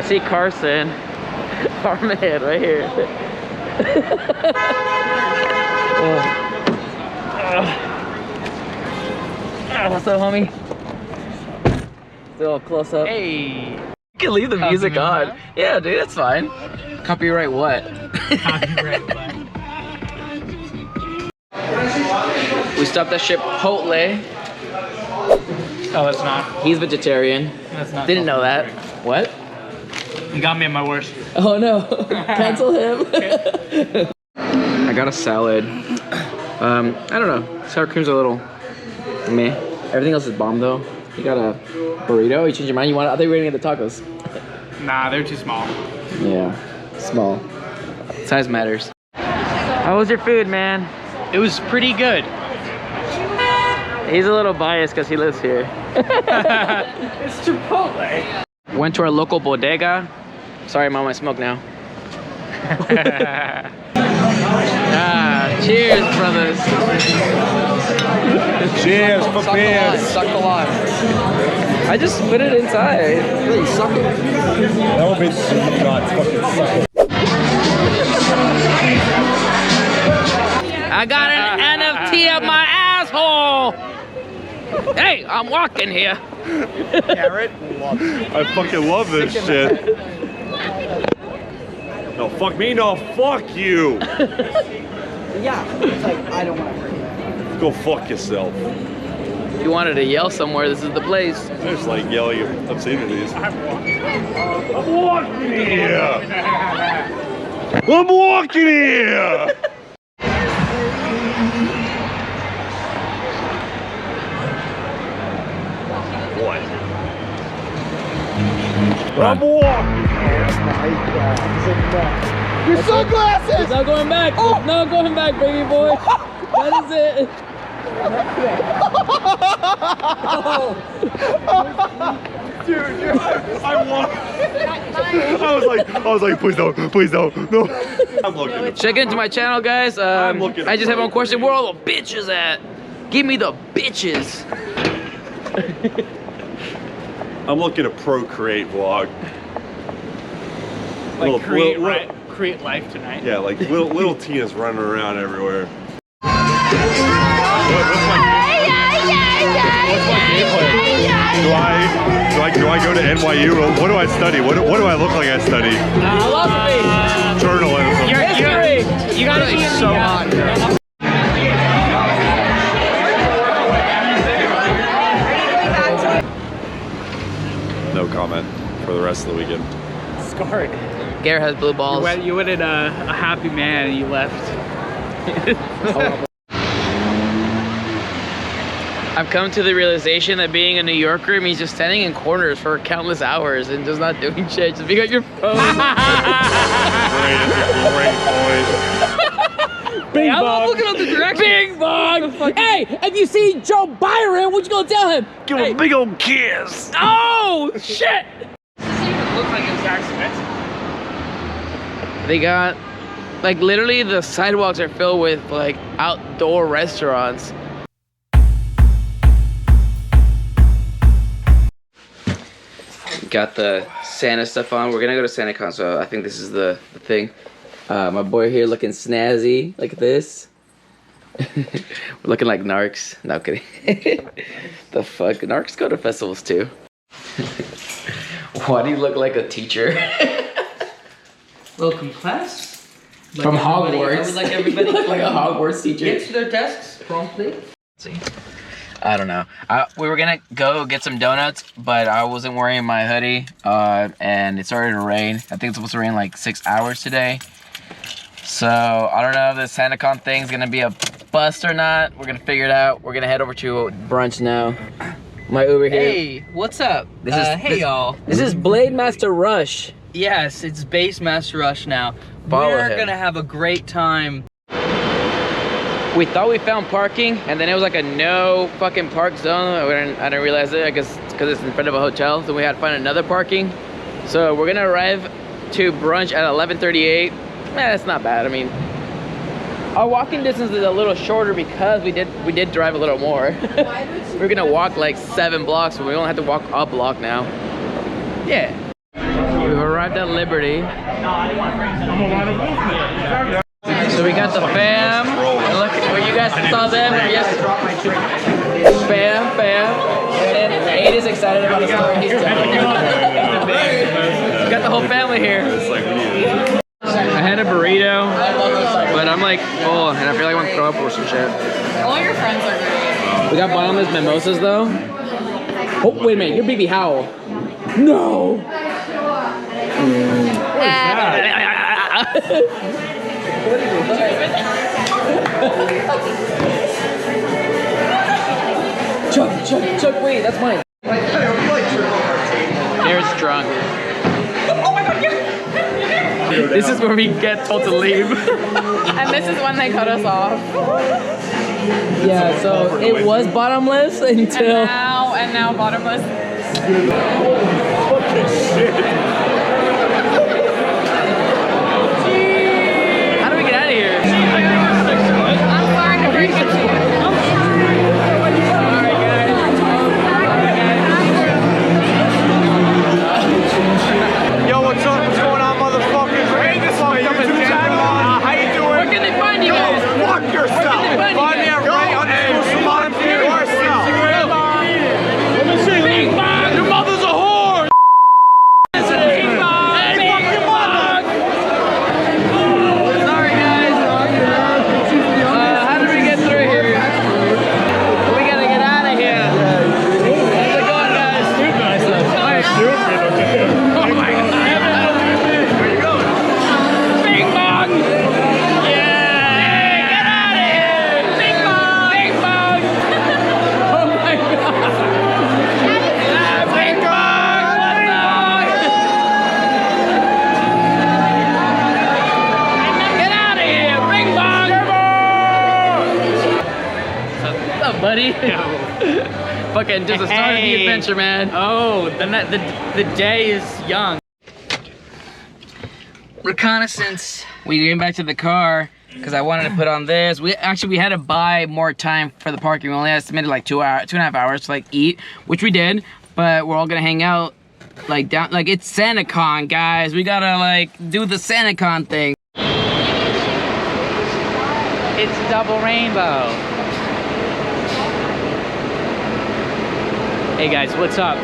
see Carson, our man right here. What's up, homie? Still close up. Hey, you can leave the music on. Yeah, dude, that's fine. Copyright what? Copyright what? We stopped at Chipotle. Oh, that's not. He's vegetarian. That's not. Didn't know that. What? You got me at my worst. Oh no! Cancel him. I got a salad. I don't know. Sour cream's a little meh. Everything else is bomb though. You got a burrito? You changed your mind? You want? I thought you were gonna get the tacos. Nah, they're too small. Yeah, small. Size matters. How was your food, man? It was pretty good. He's a little biased because he lives here. It's Chipotle. Went to our local bodega. Sorry, Mom, I smoke now. Cheers, brothers. Cheers for beers. Suck the lime. I just put it inside. Really suck it. That would be nuts. Fucking suck it. I got an NFT of my asshole. Hey, I'm walking here. Carrot. I fucking love this shit. No, fuck me. No, fuck you. Yeah, it's like, I don't want to hurt you. Go fuck yourself. If you wanted to yell somewhere, this is the place. There's like yelling obscenities. I'm walking here. I'm walking here. What? I'm walking here. Your sunglasses! It's not going back. Oh. It's not going back, baby boy. That is it. Dude, I was like, please don't, no. I'm looking. Check into my channel, guys. I'm looking. I just have one question. Where are all the bitches at? Give me the bitches. I'm looking at Procreate vlog. Like create life tonight. Yeah, like little Tina's running around everywhere. What's my game plan? Do I go to NYU? What do I study? What do I look like I study? Philosophy. Journalism. You gotta be so hot. No comment for the rest of the weekend. Scarred. Garrett has blue balls. You went in a happy man and you left. I've come to the realization that being a New Yorker means just standing in corners for countless hours and just not doing shit, just being on your phone. Bing I'm bong. not looking at the direction. Bing bong. Hey, if you see Joe Byron, what you gonna tell him? Give him a big old kiss. Oh shit! Look like it's Zach Smith. They got, like, literally the sidewalks are filled with like outdoor restaurants. Got the Santa stuff on. We're gonna go to SantaCon, so I think this is the thing. My boy here looking snazzy, like this. We're looking like narcs. No, I'm kidding. The fuck? Narcs go to festivals too. Why do you look like a teacher? Welcome, class. From Hogwarts. I would like everybody look like a Hogwarts teacher. get to their desks promptly. See. I don't know. We were gonna go get some donuts, but I wasn't wearing my hoodie, and it started to rain. I think it's supposed to rain like 6 hours today. So I don't know if this SantaCon thing's gonna be a bust or not. We're gonna figure it out. We're gonna head over to Brunch now. My Uber here. Hey, what's up? Hey, y'all. This is Blade Master Rush. Yes, it's Bass Master Rush now. Follow We're him. gonna have a great time. We thought we found parking, and then it was like a no fucking park zone. I didn't realize it, I guess because it's in front of a hotel. So we had to find another parking. So we're gonna arrive to Brunch at 11:38. That's not bad. I mean, our walking distance is a little shorter because we did drive a little more. We're gonna walk like 7 blocks, but we only have to walk a block now. Yeah. We've arrived arrived at Liberty. So we got the fam. Look, well, you guys saw them. Yes. Fam. And Aid is excited about the story he's telling. Got the whole family here. I had a burrito, but I'm like full, and I feel like I want to throw up or some shit. All your friends are great. We got bottomless mimosas though. Oh, wait a minute, you're Bebe Howell. No! Chuck, wait, that's mine. There's drunk. This is where we get told to leave. And this is when they cut us off. Yeah, so it was bottomless until... And now bottomless. How do we get out of here? I'm sorry to break it to you. Yo, what's up? What's going on, motherfuckers? Hey, this is my YouTube channel. How you doing? Where can they find you guys? Fuck yourself. Find me at Ray on Samon yourself. Let me see. Big Bang! Your mother's a whore! Big Bang! Hey, fuck your mother! Sorry, guys. How did we get through here? We gotta get out of here. How's it going, guys? Oh my God. Where you going? Big Bang! Yeah! Get out of here! Big Bang! Big Bang! Oh my God! Big Bang! Get out of here! Big Bang! What's up, buddy? Fucking just the start of the adventure, man. Oh, the day is young. Reconnaissance. We came back to the car because I wanted to put on this. We had to buy more time for the parking. We only estimated like 2.5 hours to like eat, which we did. But we're all gonna hang out like down, like it's SantaCon, guys. We gotta like do the SantaCon thing. It's double rainbow. Hey guys, what's up?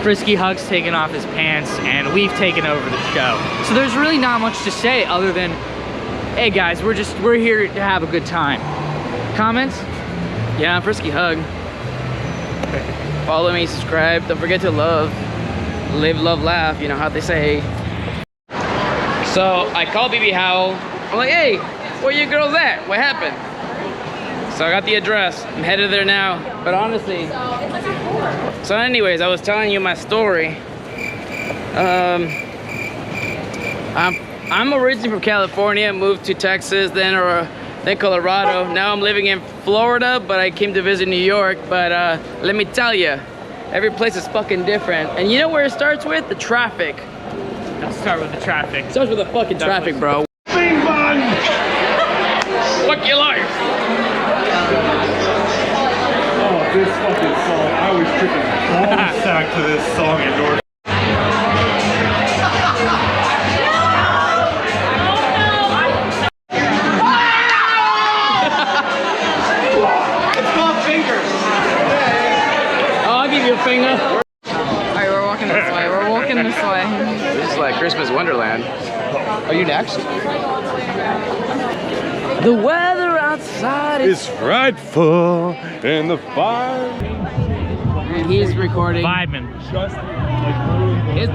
Frisky Hug's taken off his pants and we've taken over the show. So there's really not much to say other than, hey guys, we're here to have a good time. Comments? Yeah, I'm Frisky Hug. Follow me, subscribe. Don't forget to live, love, laugh. You know how they say. So I called Bebe Howell. I'm like, hey, where you girls at? What happened? So I got the address. I'm headed there now. But honestly, so anyways, I was telling you my story. I'm originally from California, moved to Texas, then Colorado. Now I'm living in Florida, but I came to visit New York. But let me tell you, every place is fucking different. And you know where it starts with? The traffic. Let's start with the traffic. It starts with the fucking traffic, bro. Bing bong! Fuck your life. Oh, this fucking song. I was tripping all sack to this song in North. It's called fingers. I'll give you a finger. Alright, we're walking this way. We're walking this way. This is like Christmas Wonderland. Are you next? The weather outside is... It's frightful and the fire. And he's recording. Vibing.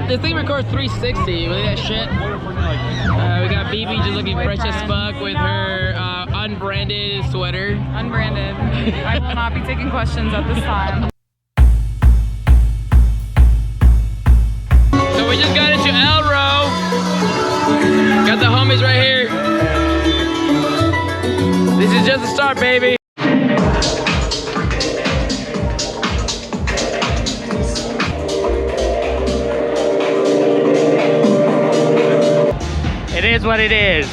This thing records 360. Look at that shit. We got Bebe just looking fresh as fuck with her unbranded sweater. Unbranded. I will not be taking questions at this time. So we just got into Elrow. Got the homies right here. This is just the start, baby. It is what it is.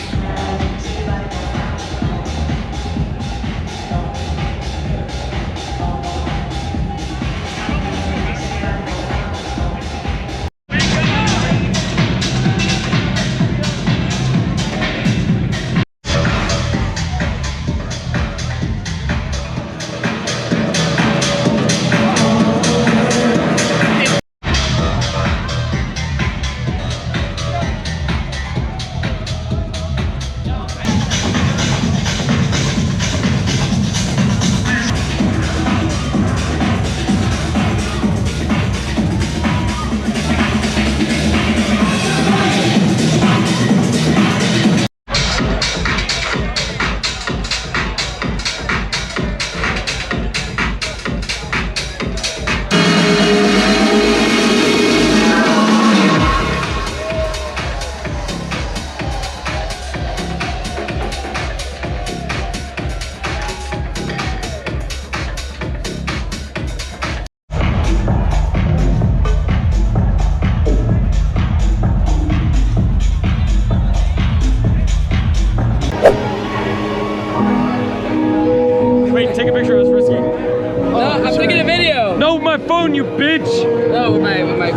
phone, you bitch! No, with my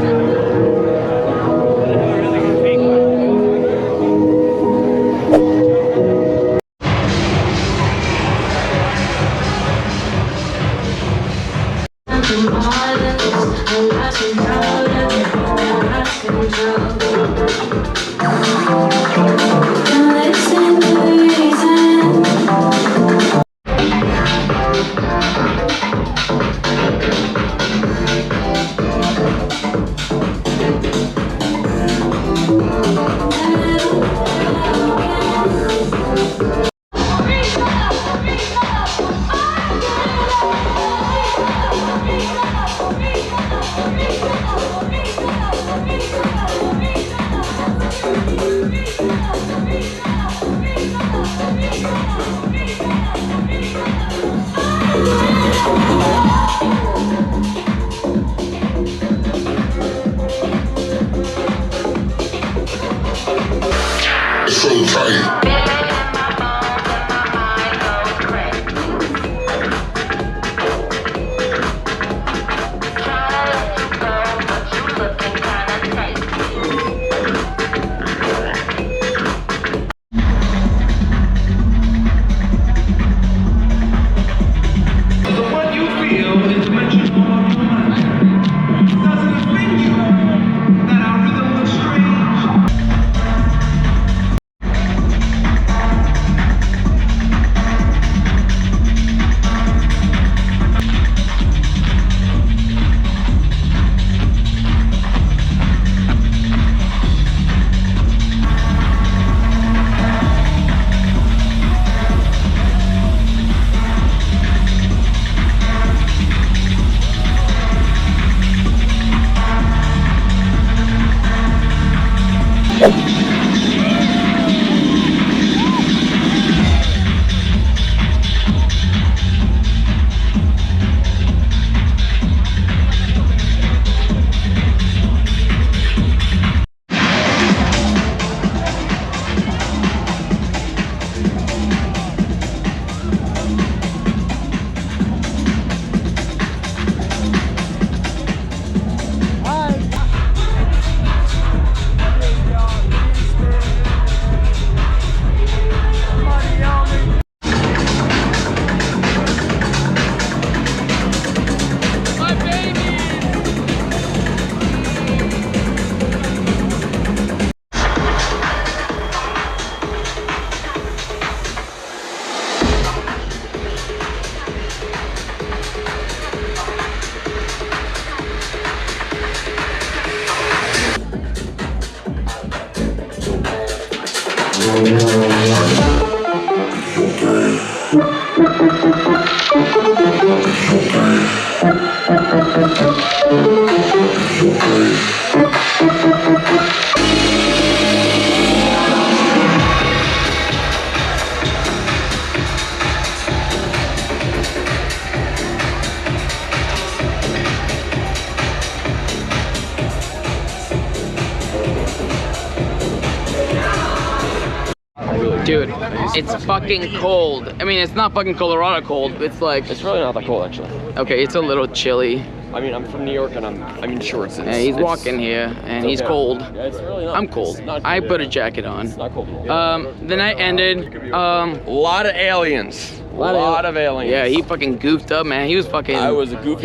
Dude, it's fucking cold. I mean, it's not fucking Colorado cold. It's like... It's really not that cold, actually. Okay, it's a little chilly. I mean, I'm from New York, and I'm in shorts. Yeah, he's walking here, and he's cold. Yeah, it's really not. I'm cold. I put a jacket on. It's not cold. The night ended. A lot of aliens. A lot of aliens. Yeah, he fucking goofed up, man. He was fucking... I was a goofy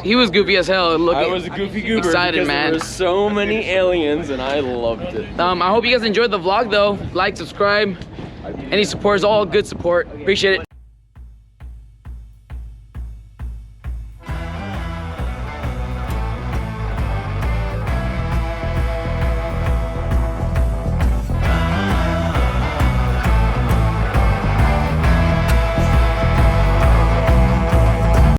He was goofy as hell. I was a goofy goober. Excited, man. There were so many aliens, and I loved it. I hope you guys enjoyed the vlog, though. Like, subscribe. Any support is all good support. Appreciate it.